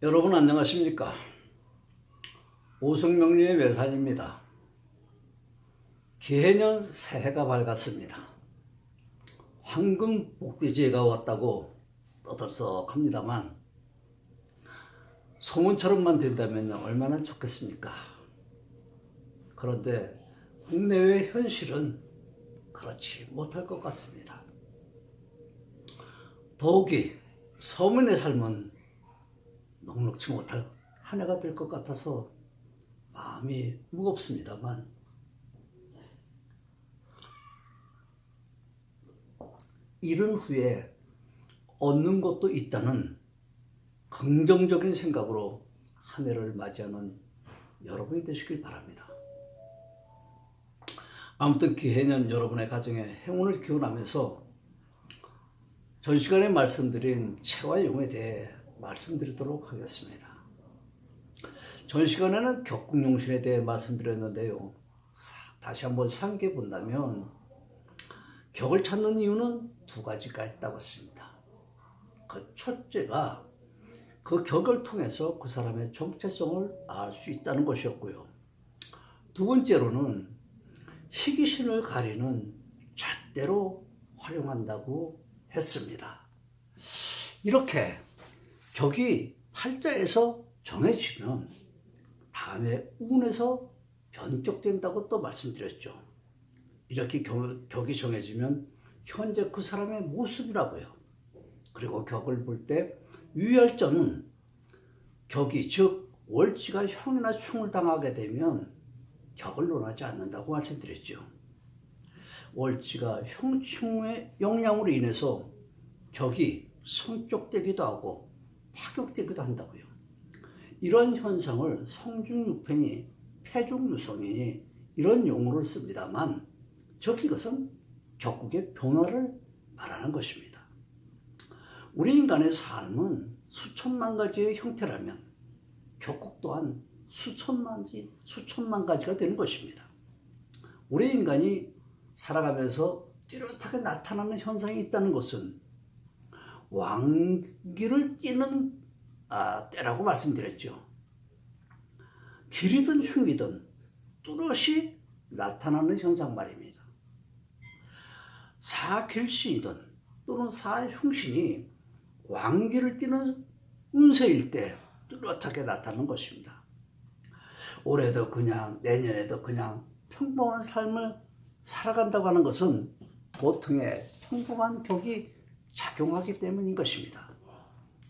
여러분 안녕하십니까? 오승명리의 외산입니다. 기해년 새해가 밝았습니다. 황금 복돼지가 왔다고 떠들썩합니다만 소문처럼만 된다면 얼마나 좋겠습니까? 그런데 국내외 현실은 그렇지 못할 것 같습니다. 더욱이 서민의 삶은 녹록지 못할 한 해가 될 것 같아서 마음이 무겁습니다만 이른 후에 얻는 것도 있다는 긍정적인 생각으로 한 해를 맞이하는 여러분이 되시길 바랍니다. 아무튼 기해년 여러분의 가정에 행운을 기원하면서 전 시간에 말씀드린 체와 용에 대해 말씀드리도록 하겠습니다. 전 시간에는 격국용신에 대해 말씀드렸는데요. 다시 한번 상기해 본다면 격을 찾는 이유는 두 가지가 있다고 했습니다. 그 첫째가 그 격을 통해서 그 사람의 정체성을 알 수 있다는 것이었고요. 두 번째로는 희귀신을 가리는 잣대로 활용한다고 했습니다. 이렇게 격이 팔자에서 정해지면 다음에 운에서 변격된다고 또 말씀드렸죠. 이렇게 격이 정해지면 현재 그 사람의 모습이라고요. 그리고 격을 볼 때 유의할 점은 격이 즉 월지가 형이나 충을 당하게 되면 격을 논하지 않는다고 말씀드렸죠. 월지가 형충의 영향으로 인해서 격이 성격되기도 하고 파격되기도 한다고요. 이런 현상을 성중육팽이 폐중유성이 이런 용어를 씁니다만 즉 이것은 격국의 변화를 말하는 것입니다. 우리 인간의 삶은 수천만 가지의 형태라면 격국 또한 수천만 가지가 되는 것입니다. 우리 인간이 살아가면서 뚜렷하게 나타나는 현상이 있다는 것은 왕기를 띠는 때라고 말씀드렸죠. 길이든 흉이든 뚜렷이 나타나는 현상 말입니다. 사길신이든 또는 사흉신이 왕기를 띠는 운세일 때 뚜렷하게 나타나는 것입니다. 올해도 그냥 내년에도 그냥 평범한 삶을 살아간다고 하는 것은 보통의 평범한 격이 작용하기 때문인 것입니다.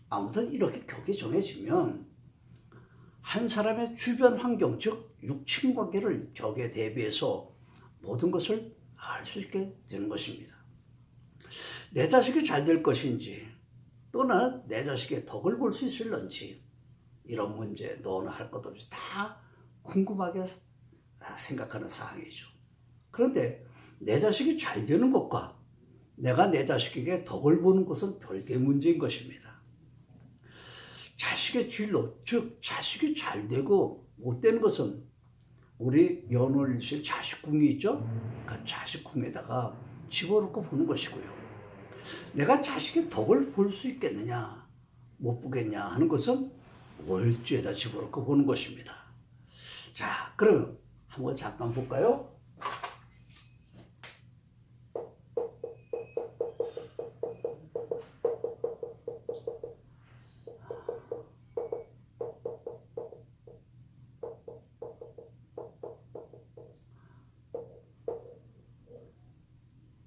아무튼 이렇게 격이 정해지면 한 사람의 주변 환경, 즉 육친관계를 격에 대비해서 모든 것을 알 수 있게 되는 것입니다. 내 자식이 잘 될 것인지 또는 내 자식의 덕을 볼 수 있을런지 이런 문제 너는 할 것 없이 다 궁금하게 생각하는 사항이죠. 그런데 내 자식이 잘 되는 것과 내가 내 자식에게 덕을 보는 것은 별개의 문제인 것입니다. 자식의 진로, 즉 자식이 잘 되고 못 되는 것은 우리 연월일시 자식궁이 있죠? 그 자식궁에다가 집어넣고 보는 것이고요. 내가 자식의 덕을 볼 수 있겠느냐 못 보겠냐 하는 것은 월주에다 집어넣고 보는 것입니다. 자, 그러면 한번 잠깐 볼까요?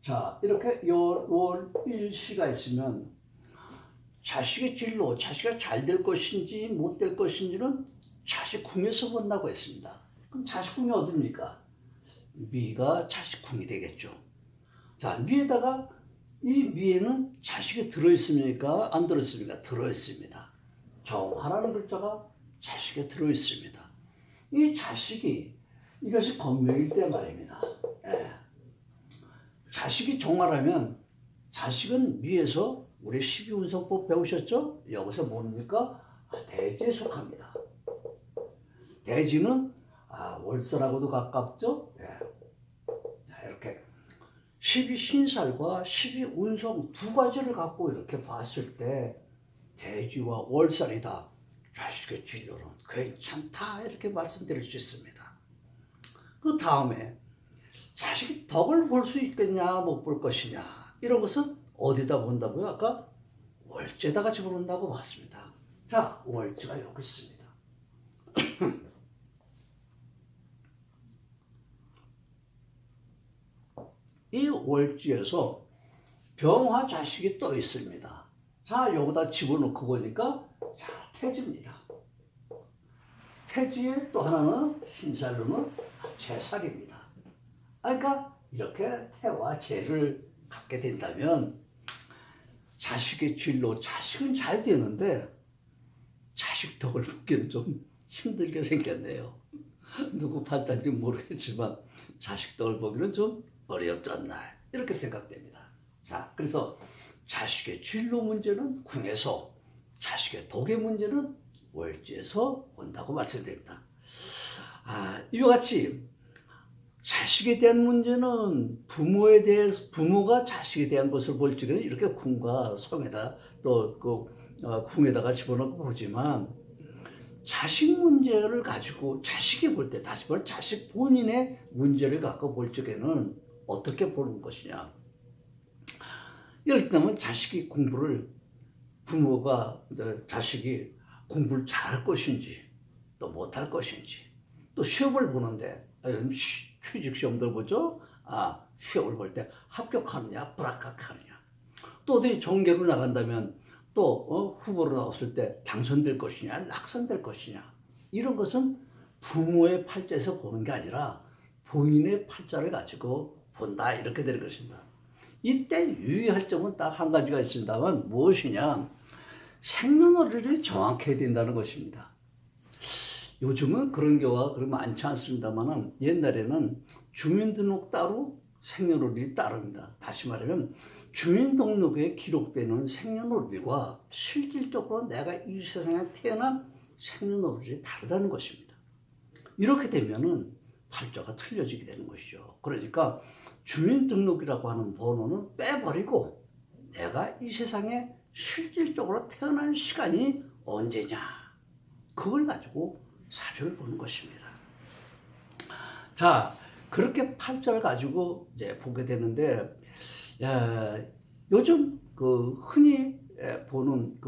자, 이렇게 월일시가 있으면 자식의 진로, 자식이 잘 될 것인지 못 될 것인지는 자식궁에서 본다고 했습니다. 그럼 자식궁이 어디입니까? 미가 자식궁이 되겠죠. 자, 미에다가 이 미에는 자식이 들어있습니까? 안 들어있습니까? 들어있습니다. 정화라는 글자가 자식에 들어있습니다. 이 자식이 이것이 건명일 때 말입니다. 예. 자식이 정화라면 자식은 위에서 우리 12운성법 배우셨죠? 여기서 뭡니까? 대지에 속합니다. 대지는 월설하고도 가깝죠? 예. 자, 이렇게 12신살과 12운성 두 가지를 갖고 이렇게 봤을 때 대지와 월살이다. 자식의 진로는 괜찮다 이렇게 말씀드릴 수 있습니다. 그 다음에 자식이 덕을 볼 수 있겠냐 못 볼 것이냐 이런 것은 어디다 본다고요? 아까 월지에다가 집어넣는다고 봤습니다. 자, 월지가 여기 있습니다. 이 월지에서 병화 자식이 떠 있습니다. 자, 여기다 집어넣고 보니까 자, 태지입니다. 태지의 또 하나는 신살로는 재살입니다. 그러니까 이렇게 태와 재를 갖게 된다면 자식의 진로, 자식은 잘 되는데 자식 덕을 보기는 좀 힘들게 생겼네요. 누구 판단인지 모르겠지만 자식 덕을 보기는 좀 어렵지 않나 이렇게 생각됩니다. 자, 그래서 자식의 진로 문제는 궁에서, 자식의 덕의 문제는 월지에서 온다고 말씀드립니다. 이와 같이 자식에 대한 문제는 부모에 대해서, 부모가 자식에 대한 것을 볼 적에는 이렇게 궁과 성에다 또 궁에다가 집어넣고 보지만 자식 문제를 가지고 자식이 볼 때, 다시 말해 자식 본인의 문제를 갖고 볼 적에는 어떻게 보는 것이냐. 예를 들면 자식이 공부를, 부모가 자식이 공부를 잘할 것인지 또 못할 것인지, 또 시험을 보는데 취직 시험들 보죠. 시험을 볼 때 합격하느냐 불합격하느냐, 또 어디 전개로 나간다면 또 후보로 나왔을 때 당선될 것이냐 낙선될 것이냐, 이런 것은 부모의 팔자에서 보는 게 아니라 본인의 팔자를 가지고 본다 이렇게 되는 것입니다. 이때 유의할 점은 딱 한 가지가 있습니다만 무엇이냐, 생년월일이 정확해야 된다는 것입니다. 요즘은 그런 경우가 그렇게 많지 않습니다만 옛날에는 주민등록 따로 생년월일이 따릅니다. 다시 말하면 주민등록에 기록되는 생년월일과 실질적으로 내가 이 세상에 태어난 생년월일이 다르다는 것입니다. 이렇게 되면은 팔자가 틀려지게 되는 것이죠. 그러니까 주민등록이라고 하는 번호는 빼버리고 내가 이 세상에 실질적으로 태어난 시간이 언제냐, 그걸 가지고 사주를 보는 것입니다. 자, 그렇게 팔자를 가지고 이제 보게 되는데, 요즘 흔히 보는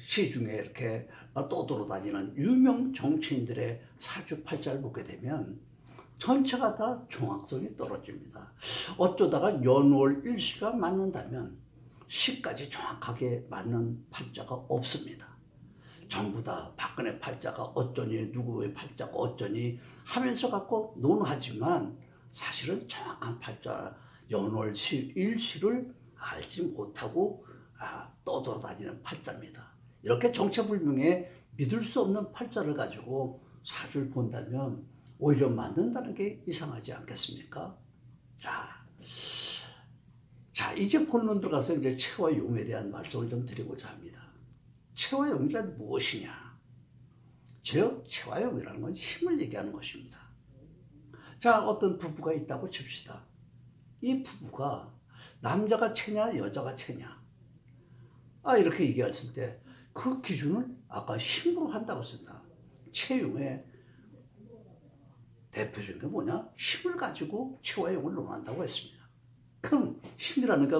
시 중에 이렇게 떠돌아다니는 유명 정치인들의 사주 팔자를 보게 되면 전체가 다 정확성이 떨어집니다. 어쩌다가 연월 일시가 맞는다면 시까지 정확하게 맞는 팔자가 없습니다. 전부 다 박근혜 팔자가 어쩌니, 누구의 팔자가 어쩌니 하면서 갖고 논하지만 사실은 정확한 팔자, 연월시, 일시를 알지 못하고 떠돌아다니는 팔자입니다. 이렇게 정체불명의 믿을 수 없는 팔자를 가지고 사주를 본다면 오히려 맞는다는 게 이상하지 않겠습니까? 자, 이제 본론 들어가서 이제 체와 용에 대한 말씀을 좀 드리고자 합니다. 체와 용이란 무엇이냐? 즉, 체와 용이라는 건 힘을 얘기하는 것입니다. 자, 어떤 부부가 있다고 칩시다. 이 부부가 남자가 체냐 여자가 체냐, 이렇게 얘기했을 때 그 기준을 아까 힘으로 한다고 쓴다. 체용의 대표적인 게 뭐냐? 힘을 가지고 체와 용을 논한다고 했습니다. 그럼 힘이라는 게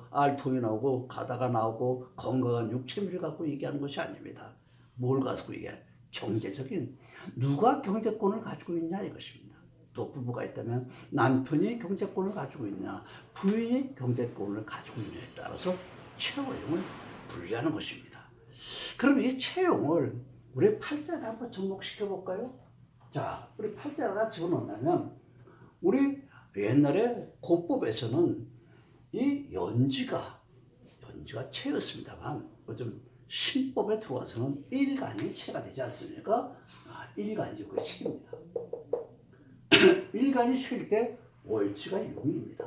알통이 나오고 가다가 나오고 건강한 육체미를 갖고 얘기하는 것이 아닙니다. 뭘 가지고 얘기해? 경제적인, 누가 경제권을 가지고 있냐 이것입니다. 또 부부가 있다면 남편이 경제권을 가지고 있냐, 부인이 경제권을 가지고 있냐에 따라서 체와 용을 분리하는 것입니다. 그럼 이 체용을 우리 팔자에 한번 접목시켜 볼까요? 자, 우리 팔자에다 집어넣는다면 우리 옛날에 고법에서는 이 연지가 체였습니다만 요즘 신법에 들어와서는 일간이 체가 되지 않습니까? 일간이 그 체입니다. 일간이 체일 때 월지가 용입니다.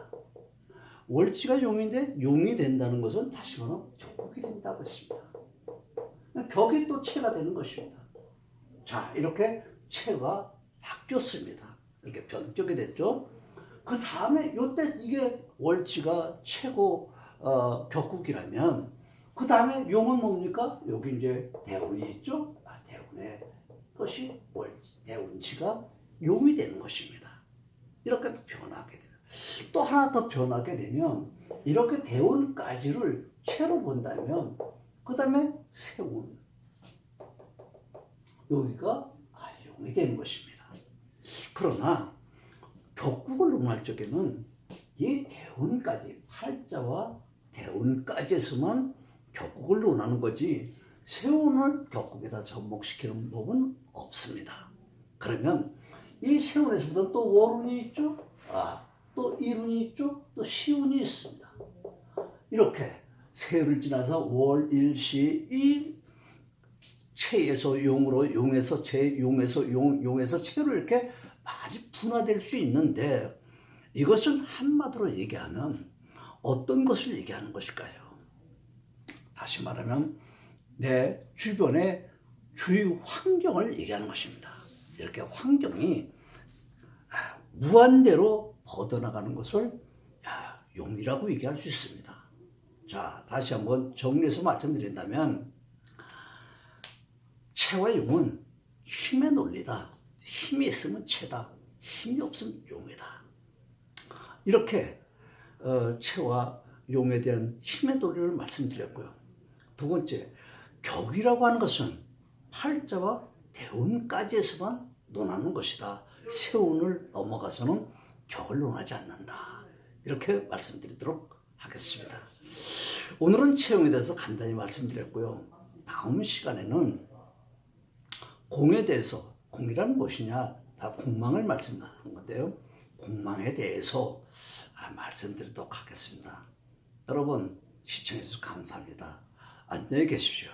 월지가 용인데 용이 된다는 것은 다시 말하면 격이 된다고 했습니다. 격이 또 체가 되는 것입니다. 자, 이렇게 체가 바뀌었습니다. 이렇게 변격이 됐죠. 그 다음에 요때 이게 월지가 최고 격국이라면 그 다음에 용은 뭡니까? 여기 이제 대운이 있죠? 대운의 것이 대운치가 용이 되는 것입니다. 이렇게 또 변하게 돼요. 또 하나 더 변하게 되면 이렇게 대운까지를 채로 본다면 그 다음에 세운 여기가 용이 되는 것입니다. 그러나 격국을 논할 적에는 이 대운까지 팔자와 대운까지에서만 격국을 논하는 거지 세운을 격국에다 접목시키는 법은 없습니다. 그러면 이 세운에서부터 또 월운이 있죠? 또 일운이 있죠? 또 시운이 있습니다. 이렇게 세를 지나서 월, 일, 시, 이 체에서 용으로, 용에서 체, 용에서 용, 용에서 체로 이렇게 많이 분화될 수 있는데 이것은 한마디로 얘기하면 어떤 것을 얘기하는 것일까요? 다시 말하면 내 주변의 주위 환경을 얘기하는 것입니다. 이렇게 환경이 무한대로 뻗어나가는 것을 용이라고 얘기할 수 있습니다. 자, 다시 한번 정리해서 말씀드린다면 체와 용은 힘의 논리다. 힘이 있으면 체다. 힘이 없으면 용이다. 이렇게 체와 용에 대한 힘의 논리를 말씀드렸고요. 두 번째, 격이라고 하는 것은 팔자와 대운까지에서만 논하는 것이다. 세운을 넘어가서는 격을 논하지 않는다. 이렇게 말씀드리도록 하겠습니다. 오늘은 체용에 대해서 간단히 말씀드렸고요. 다음 시간에는 공에 대해서, 공이란 무엇이냐, 다 공망을 말씀하는 건데요. 공망에 대해서 말씀드리도록 하겠습니다. 여러분 시청해 주셔서 감사합니다. 안녕히 계십시오.